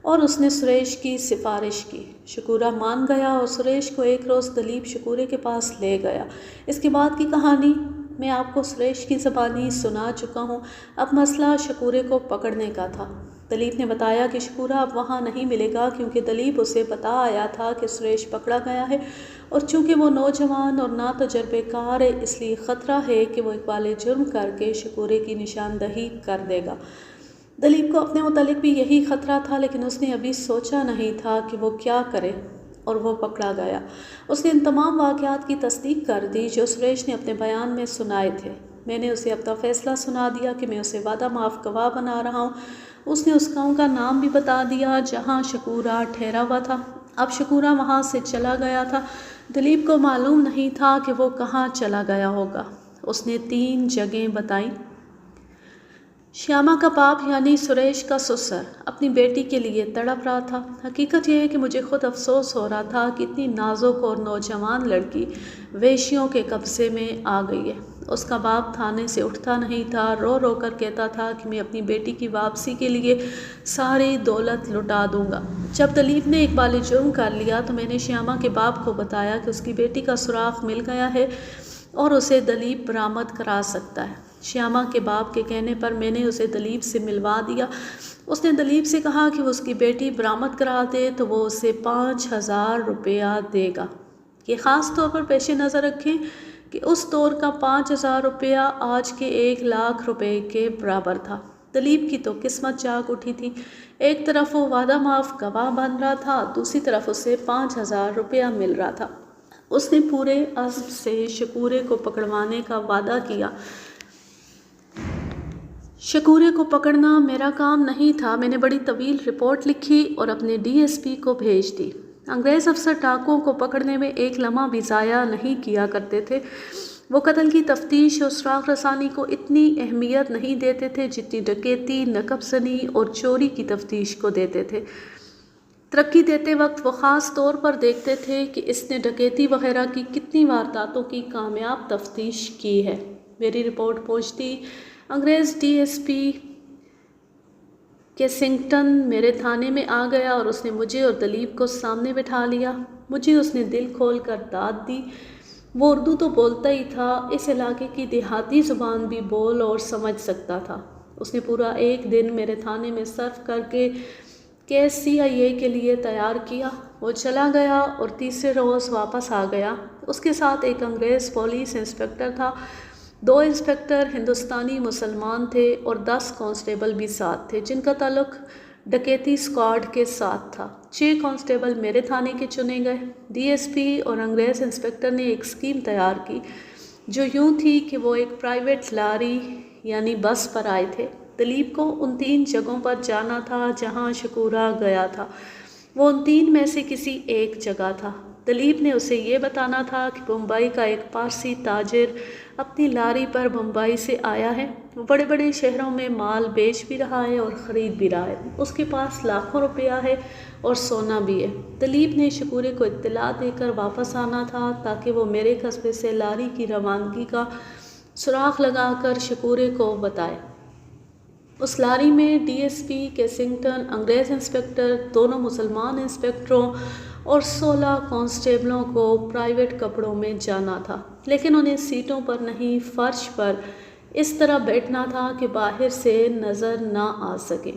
اور اس نے سریش کی سفارش کی۔ شکورہ مان گیا اور سریش کو ایک روز دلیپ شکورے کے پاس لے گیا۔ اس کے بعد کی کہانی میں آپ کو سریش کی زبانی سنا چکا ہوں۔ اب مسئلہ شکورے کو پکڑنے کا تھا۔ دلیپ نے بتایا کہ شکورہ اب وہاں نہیں ملے گا کیونکہ دلیپ اسے بتا آیا تھا کہ سریش پکڑا گیا ہے اور چونکہ وہ نوجوان اور نا تجربے کار ہے اس لیے خطرہ ہے کہ وہ اقبال جرم کر کے شکورے کی نشاندہی کر دے گا۔ دلیپ کو اپنے متعلق بھی یہی خطرہ تھا لیکن اس نے ابھی سوچا نہیں تھا کہ وہ کیا کرے اور وہ پکڑا گیا۔ اس نے ان تمام واقعات کی تصدیق کر دی جو سریش نے اپنے بیان میں سنائے تھے۔ میں نے اسے اپنا فیصلہ سنا دیا کہ میں اسے وعدہ معاف گواہ بنا رہا ہوں۔ اس نے اس گاؤں کا نام بھی بتا دیا جہاں شکورہ ٹھہرا ہوا تھا۔ اب شکورہ وہاں سے چلا گیا تھا۔ دلیپ کو معلوم نہیں تھا کہ وہ کہاں چلا گیا ہوگا۔ اس نے 3 جگہیں بتائیں۔ شیاما کا باپ یعنی سریش کا سسر اپنی بیٹی کے لیے تڑپ رہا تھا۔ حقیقت یہ ہے کہ مجھے خود افسوس ہو رہا تھا کہ اتنی نازک اور نوجوان لڑکی ویشیوں کے قبضے میں آ گئی ہے۔ اس کا باپ تھانے سے اٹھتا نہیں تھا، رو رو کر کہتا تھا کہ میں اپنی بیٹی کی واپسی کے لیے ساری دولت لٹا دوں گا۔ جب دلیپ نے اقبال جرم کر لیا تو میں نے شیاما کے باپ کو بتایا کہ اس کی بیٹی کا سراغ مل گیا ہے اور اسے دلیپ برآمد کرا سکتا ہے۔ شیاما کے باپ کے کہنے پر میں نے اسے دلیپ سے ملوا دیا۔ اس نے دلیپ سے کہا کہ وہ اس کی بیٹی برآمد کرا دے تو وہ اسے 5,000 روپیہ دے گا۔ یہ خاص طور پر پیش نظر رکھیں کہ اس دور کا 5,000 روپیہ آج کے 1 لاکھ روپے کے برابر تھا۔ دلیپ کی تو قسمت جاگ اٹھی تھی۔ ایک طرف وہ وعدہ معاف گواہ بن رہا تھا، دوسری طرف اسے 5,000 روپیہ مل رہا تھا۔ اس نے پورے عزم سے شکورے کو پکڑوانے کا وعدہ کیا۔ شکورے کو پکڑنا میرا کام نہیں تھا۔ میں نے بڑی طویل رپورٹ لکھی اور اپنے DSP کو بھیج دی۔ انگریز افسر ڈاکوؤں کو پکڑنے میں ایک لمحہ بھی ضائع نہیں کیا کرتے تھے۔ وہ قتل کی تفتیش اور سراغ رسانی کو اتنی اہمیت نہیں دیتے تھے جتنی ڈکیتی، نقب زنی اور چوری کی تفتیش کو دیتے تھے۔ ترقی دیتے وقت وہ خاص طور پر دیکھتے تھے کہ اس نے ڈکیتی وغیرہ کی کتنی وارداتوں کی کامیاب تفتیش کی ہے۔ میری رپورٹ پہنچتی انگریز DSP کیسنگٹن میرے تھانے میں آ گیا اور اس نے مجھے اور دلیپ کو سامنے بٹھا لیا۔ مجھے اس نے دل کھول کر داد دی۔ وہ اردو تو بولتا ہی تھا، اس علاقے کی دیہاتی زبان بھی بول اور سمجھ سکتا تھا۔ اس نے پورا ایک دن میرے تھانے میں صرف کر کے کیس CIA کے لیے تیار کیا۔ وہ چلا گیا اور تیسرے روز واپس آ گیا۔ اس کے ساتھ ایک انگریز پولیس انسپکٹر تھا، 2 انسپکٹر ہندوستانی مسلمان تھے اور 10 کانسٹیبل بھی ساتھ تھے جن کا تعلق ڈکیتی اسکواڈ کے ساتھ تھا۔ 6 کانسٹیبل میرے تھانے کے چنے گئے۔ DSP اور انگریز انسپکٹر نے ایک اسکیم تیار کی جو یوں تھی کہ وہ ایک پرائیویٹ لاری یعنی بس پر آئے تھے۔ دلیپ کو ان 3 جگہوں پر جانا تھا جہاں شکورہ گیا تھا۔ وہ ان 3 میں سے کسی ایک جگہ تھا۔ دلیپ نے اسے یہ بتانا تھا کہ بمبئی کا ایک پارسی تاجر اپنی لاری پر بمبئی سے آیا ہے۔ وہ بڑے بڑے شہروں میں مال بیچ بھی رہا ہے اور خرید بھی رہا ہے۔ اس کے پاس لاکھوں روپیہ ہے اور سونا بھی ہے۔ دلیپ نے شکورے کو اطلاع دے کر واپس آنا تھا تاکہ وہ میرے قصبے سے لاری کی روانگی کا سراغ لگا کر شکورے کو بتائے۔ اس لاری میں DSP کیسنگٹن، انگریز انسپکٹر، دونوں مسلمان انسپکٹروں اور 16 کانسٹیبلوں کو پرائیویٹ کپڑوں میں جانا تھا، لیکن انہیں سیٹوں پر نہیں، فرش پر اس طرح بیٹھنا تھا کہ باہر سے نظر نہ آ سکے۔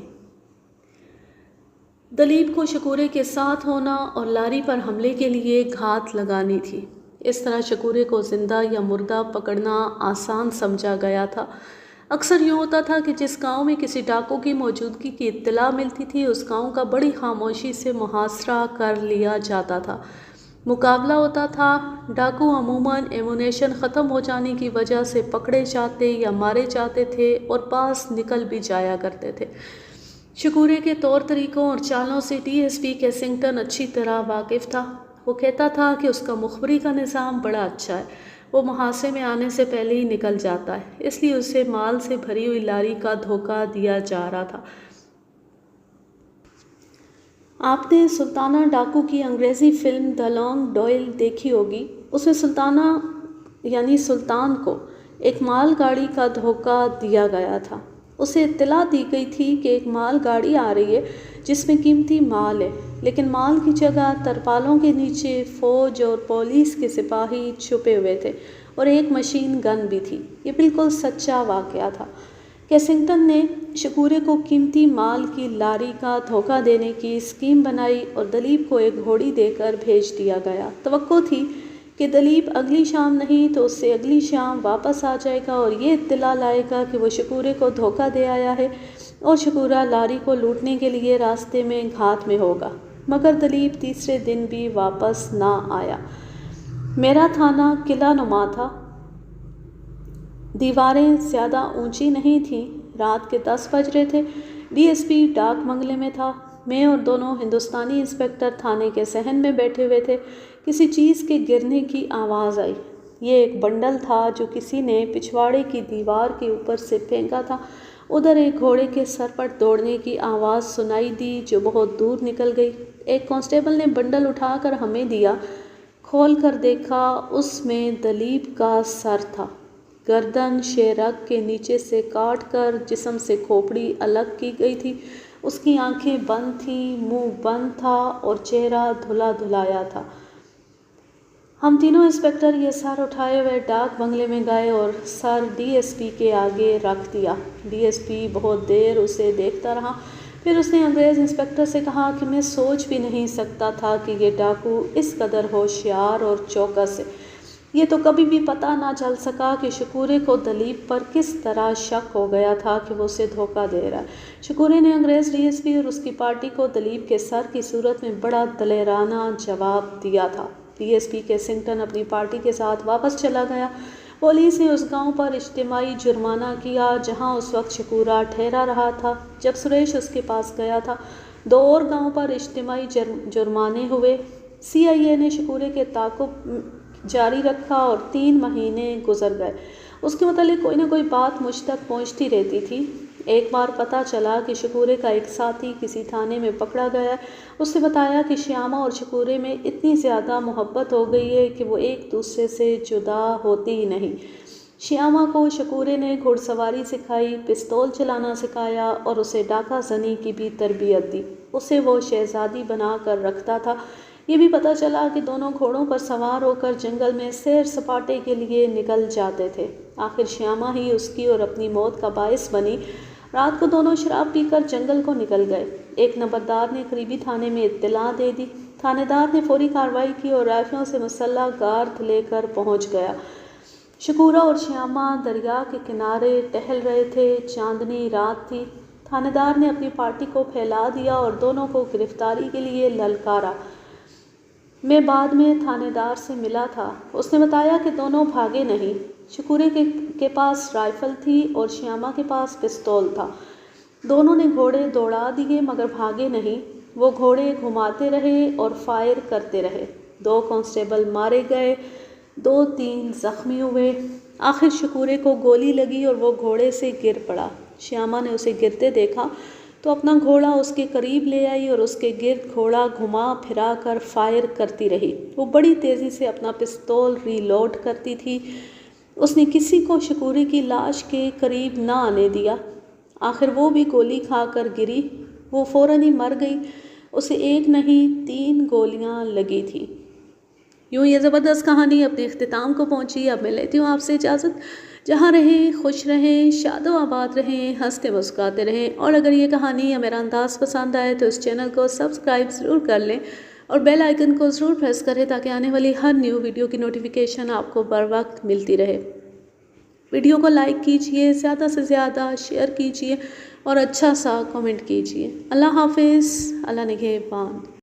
دلیپ کو شکورے کے ساتھ ہونا اور لاری پر حملے کے لیے گھات لگانی تھی۔ اس طرح شکورے کو زندہ یا مردہ پکڑنا آسان سمجھا گیا تھا۔ اکثر یوں ہوتا تھا کہ جس گاؤں میں کسی ڈاکو کی موجودگی کی اطلاع ملتی تھی اس گاؤں کا بڑی خاموشی سے محاصرہ کر لیا جاتا تھا۔ مقابلہ ہوتا تھا۔ ڈاکو عموماً ایمونیشن ختم ہو جانے کی وجہ سے پکڑے جاتے یا مارے جاتے تھے اور پاس نکل بھی جایا کرتے تھے۔ شکورے کے طور طریقوں اور چالوں سے DSP کیسنگٹن اچھی طرح واقف تھا۔ وہ کہتا تھا کہ اس کا مخبری کا نظام بڑا اچھا ہے، وہ محاصرے میں آنے سے پہلے ہی نکل جاتا ہے، اس لیے اسے مال سے بھری ہوئی لاری کا دھوکہ دیا جا رہا تھا۔ آپ نے سلطانہ ڈاکو کی انگریزی فلم دی لانگ ڈوئل دیکھی ہوگی۔ اس میں سلطانہ یعنی سلطان کو ایک مال گاڑی کا دھوکہ دیا گیا تھا۔ اسے اطلاع دی گئی تھی کہ ایک مال گاڑی آ رہی ہے جس میں قیمتی مال ہے، لیکن مال کی جگہ ترپالوں کے نیچے فوج اور پولیس کے سپاہی چھپے ہوئے تھے اور ایک مشین گن بھی تھی۔ یہ بالکل سچا واقعہ تھا۔ کیسنگٹن نے شکورے کو قیمتی مال کی لاری کا دھوکہ دینے کی اسکیم بنائی اور دلیپ کو ایک گھوڑی دے کر بھیج دیا گیا۔ توقع تھی کہ دلیپ اگلی شام نہیں تو اس سے اگلی شام واپس آ جائے گا اور یہ اطلاع لائے گا کہ وہ شکورے کو دھوکہ دے آیا ہے اور شکورہ لاری کو لوٹنے کے لیے راستے میں گھات میں ہوگا، مگر دلیپ تیسرے دن بھی واپس نہ آیا۔ میرا تھانہ قلعہ نما تھا، دیواریں زیادہ اونچی نہیں تھیں۔ رات کے 10 بج رہے تھے۔ DSP ڈاک بنگلے میں تھا۔ میں اور دونوں ہندوستانی انسپکٹر تھانے کے صحن میں بیٹھے ہوئے تھے۔ کسی چیز کے گرنے کی آواز آئی۔ یہ ایک بنڈل تھا جو کسی نے پچھواڑے کی دیوار کے اوپر سے پھینکا تھا۔ ادھر ایک گھوڑے کے سرپٹ دوڑنے کی آواز سنائی دی جو بہت دور نکل گئی۔ ایک کانسٹیبل نے بنڈل اٹھا کر ہمیں دیا۔ کھول کر دیکھا، اس میں دلیپ کا سر تھا۔ گردن شہرگ کے نیچے سے کاٹ کر جسم سے کھوپڑی الگ کی گئی تھی۔ اس کی آنکھیں بند تھیں، منہ بند تھا اور چہرہ دھلا دھلایا تھا۔ ہم تینوں انسپکٹر یہ سر اٹھائے ہوئے ڈاک بنگلے میں گئے اور سر DSP کے آگے رکھ دیا۔ DSP بہت دیر اسے دیکھتا رہا، پھر اس نے انگریز انسپکٹر سے کہا کہ میں سوچ بھی نہیں سکتا تھا کہ یہ ڈاکو اس قدر ہوشیار اور چوکس ہے۔ یہ تو کبھی بھی پتہ نہ چل سکا کہ شکورے کو دلیپ پر کس طرح شک ہو گیا تھا کہ وہ اسے دھوکہ دے رہا ہے۔ شکورے نے انگریز ڈی ایس پی اور اس کی پارٹی کو دلیپ کے سر کی صورت میں بڑا دلیرانہ جواب دیا تھا۔ ڈی ایس پی کیسنگٹن اپنی پارٹی کے ساتھ واپس چلا گیا۔ پولیس نے اس گاؤں پر اجتماعی جرمانہ کیا جہاں اس وقت شکورہ ٹھہرا رہا تھا۔ جب سریش اس کے پاس گیا تھا 2 اور گاؤں پر اجتماعی جرمانے ہوئے۔ سی آئی اے نے شکورے کے تعاقب جاری رکھا اور 3 مہینے گزر گئے۔ اس کے متعلق کوئی نہ کوئی بات مجھ تک پہنچتی رہتی تھی۔ ایک بار پتہ چلا کہ شکورے کا ایک ساتھی کسی تھانے میں پکڑا گیا ہے۔ اس نے بتایا کہ شیاما اور شکورے میں اتنی زیادہ محبت ہو گئی ہے کہ وہ ایک دوسرے سے جدا ہوتی ہی نہیں۔ شیاما کو شکورے نے گھڑ سواری سکھائی، پستول چلانا سکھایا اور اسے ڈاکہ زنی کی بھی تربیت دی۔ اسے وہ شہزادی بنا کر رکھتا تھا۔ یہ بھی پتہ چلا کہ دونوں گھوڑوں پر سوار ہو کر جنگل میں سیر سپاٹے کے لیے نکل جاتے تھے۔ آخر شیاما ہی اس کی اور اپنی موت کا باعث بنی۔ رات کو دونوں شراب پی کر جنگل کو نکل گئے۔ ایک نمبردار نے قریبی تھانے میں اطلاع دے دی۔ تھانے دار نے فوری کارروائی کی اور رائفلوں سے مسلح گارد لے کر پہنچ گیا۔ شکورہ اور شیاما دریا کے کنارے ٹہل رہے تھے۔ چاندنی رات تھی۔ تھانے دار نے اپنی پارٹی کو پھیلا دیا اور دونوں کو گرفتاری کے لیے للکارا۔ میں بعد میں تھانے دار سے ملا تھا۔ اس نے بتایا کہ دونوں بھاگے نہیں۔ شکورے کے پاس رائفل تھی اور شیاما کے پاس پستول تھا۔ دونوں نے گھوڑے دوڑا دیے مگر بھاگے نہیں۔ وہ گھوڑے گھماتے رہے اور فائر کرتے رہے۔ 2 کانسٹیبل مارے گئے، 2-3 زخمی ہوئے۔ آخر شکورے کو گولی لگی اور وہ گھوڑے سے گر پڑا۔ شیاما نے اسے گرتے دیکھا تو اپنا گھوڑا اس کے قریب لے آئی اور اس کے گرد گھوڑا گھما پھرا کر فائر کرتی رہی۔ وہ بڑی تیزی سے اپنا پستول ری لوڈ کرتی تھی۔ اس نے کسی کو شکورے کی لاش کے قریب نہ آنے دیا۔ آخر وہ بھی گولی کھا کر گری۔ وہ فوراً ہی مر گئی۔ اسے 1 نہیں 3 گولیاں لگی تھی۔ یوں یہ زبردست کہانی اپنے اختتام کو پہنچی۔ اب میں لیتی ہوں آپ سے اجازت۔ جہاں رہیں خوش رہیں، شاد و آباد رہیں، ہنستے مسکراتے رہیں، اور اگر یہ کہانی یا میرا انداز پسند آئے تو اس چینل کو سبسکرائب ضرور کر لیں اور بیل آئیکن کو ضرور پریس کریں تاکہ آنے والی ہر نیو ویڈیو کی نوٹیفیکیشن آپ کو بر وقت ملتی رہے۔ ویڈیو کو لائک کیجئے، زیادہ سے زیادہ شیئر کیجئے اور اچھا سا کمنٹ کیجئے۔ اللہ حافظ، اللہ نگہبان۔